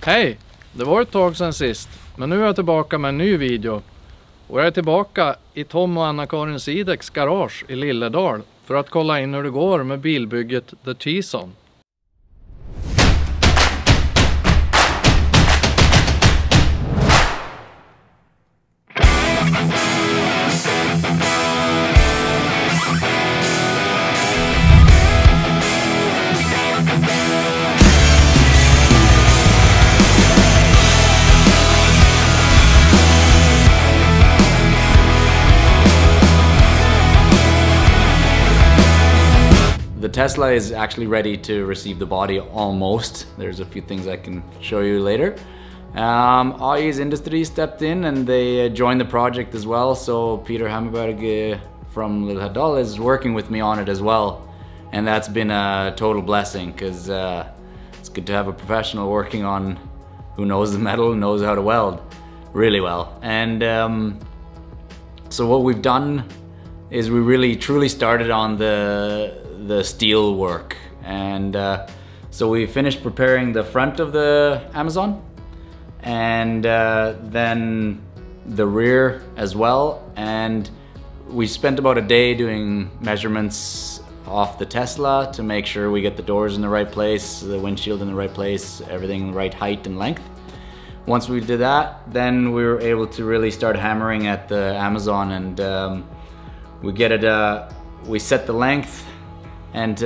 Hej! Det var ett tag sedan sist, men nu är jag tillbaka med en ny video. Och jag är tillbaka i Tom och Anna-Karin Zideks garage i Lilledal för att kolla in hur det går med bilbygget TeZon. The Tesla is actually ready to receive the body almost. There's a few things I can show you later. AI's Industry stepped in and they joined the project as well. So Peter Hammerberg from Lilledal is working with me on it as well. And that's been a total blessing because it's good to have a professional working on who knows the metal, knows how to weld really well. And so what we've done is we really truly started on the steel work, and so we finished preparing the front of the Amazon and then the rear as well, and we spent about a day doing measurements off the Tesla to make sure we get the doors in the right place, the windshield in the right place, everything the right height and length. Once we did that, then we were able to really start hammering at the Amazon, and we get it, we set the length and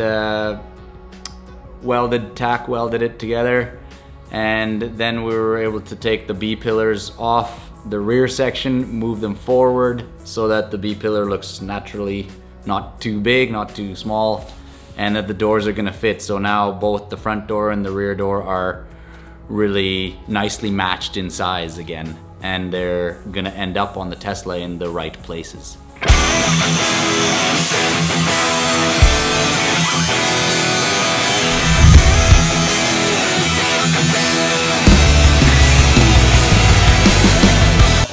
tack welded it together, and then we were able to take the B-pillars off the rear section, move them forward so that the B-pillar looks naturally not too big, not too small, and that the doors are gonna fit. So now both the front door and the rear door are really nicely matched in size again, and they're gonna end up on the Tesla in the right places.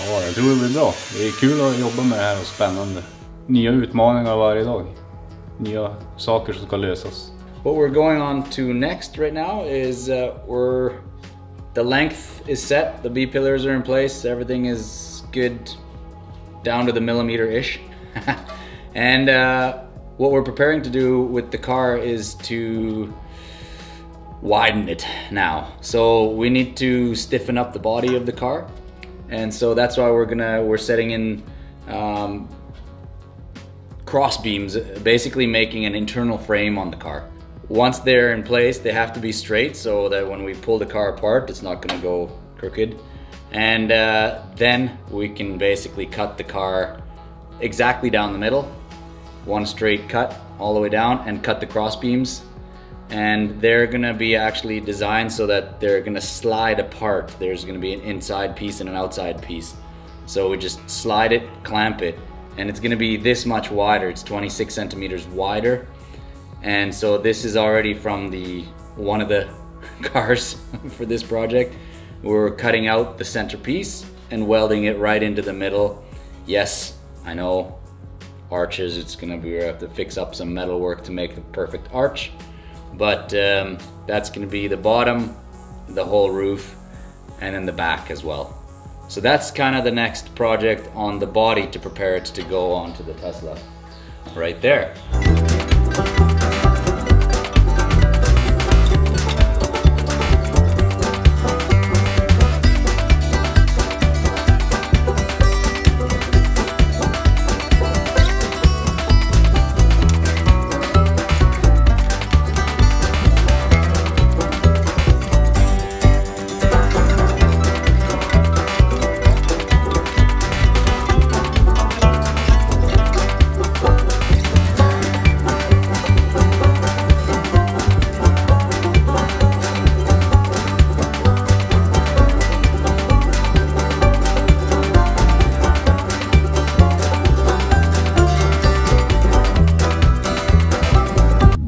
Ja, jag tror det blir bra. Det är kul att jobba med det här och spännande. Nya utmaningar varje dag. Nya saker som ska lösas. What we're going on to next right now is the length is set, the B-pillars are in place, everything is good down to the millimeter-ish. And what we're preparing to do with the car is to widen it now. So we need to stiffen up the body of the car, and so that's why we're setting in cross beams, basically making an internal frame on the car. Once they're in place, they have to be straight so that when we pull the car apart, it's not going to go crooked. And then we can basically cut the car exactly down the middle, one straight cut all the way down, and cut the cross beams. And they're gonna be actually designed so that they're gonna slide apart. There's gonna be an inside piece and an outside piece. So we just slide it, clamp it, and it's gonna be this much wider. It's 26 centimeters wider. And so this is already from one of the cars for this project. We're cutting out the center piece and welding it right into the middle. Yes, I know, arches, we have to fix up some metal work to make the perfect arch. But that's gonna be the bottom, the whole roof, and then the back as well. So that's kind of the next project on the body to prepare it to go onto the Tesla right there.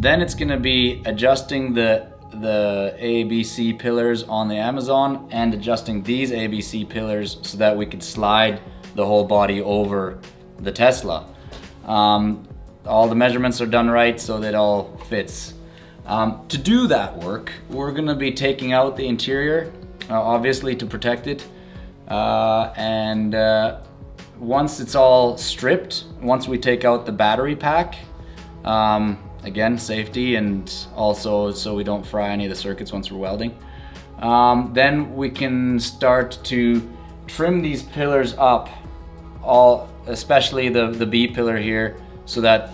Then it's gonna be adjusting the ABC pillars on the Amazon and adjusting these ABC pillars so that we could slide the whole body over the Tesla. All the measurements are done right so that it all fits. To do that work, we're gonna be taking out the interior obviously to protect it. Once it's all stripped, once we take out the battery pack, again, safety and also so we don't fry any of the circuits once we're welding, then we can start to trim these pillars up, especially the B pillar here, so that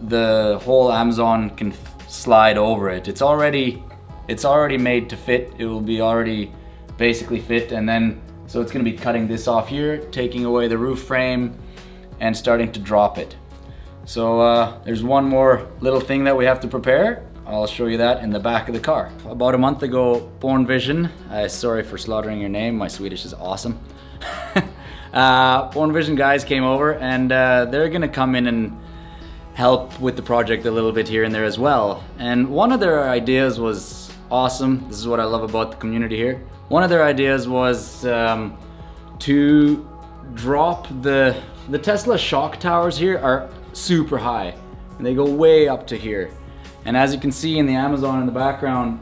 the whole Amazon can slide over it. It's already made to fit. It will be already basically fit, and then so it's going to be cutting this off here, taking away the roof frame and starting to drop it. So there's one more little thing that we have to prepare. I'll show you that in the back of the car. About a month ago, Born Vision, sorry for slaughtering your name, my Swedish is awesome. Born Vision guys came over, and they're gonna come in and help with the project a little bit here and there as well. And one of their ideas was awesome. This is what I love about the community here. One of their ideas was to drop the Tesla shock towers here are super high, and they go way up to here. And as you can see in the Amazon in the background,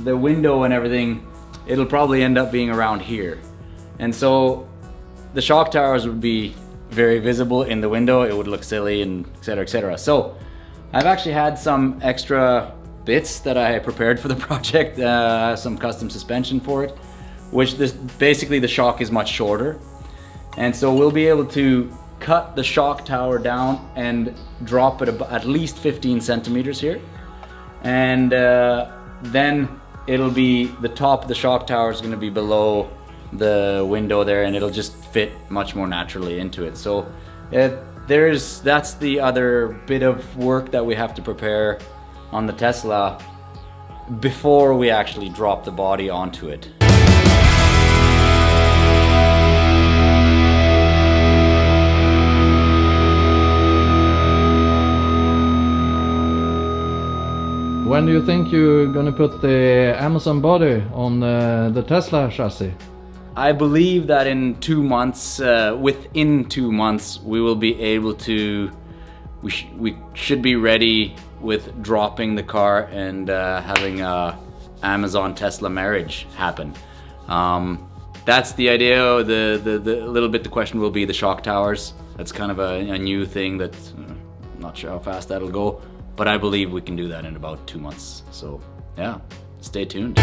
the window and everything, it'll probably end up being around here. And so the shock towers would be very visible in the window. It would look silly, and etc, etc. So I've actually had some extra bits that I prepared for the project, some custom suspension for it, which basically the shock is much shorter. And so we'll be able to cut the shock tower down and drop it at least 15 centimeters here. And then it'll be, the top of the shock tower is gonna be below the window there, and it'll just fit much more naturally into it. So that's the other bit of work that we have to prepare on the Tesla before we actually drop the body onto it. When do you think you're gonna put the Amazon body on the Tesla chassis? I believe that in 2 months, within 2 months, we will be able to, we should be ready with dropping the car and having a Amazon Tesla marriage happen. That's the idea. The little bit the question will be the shock towers. That's kind of a new thing that I'm not sure how fast that'll go, but I believe we can do that in about 2 months. So yeah, stay tuned.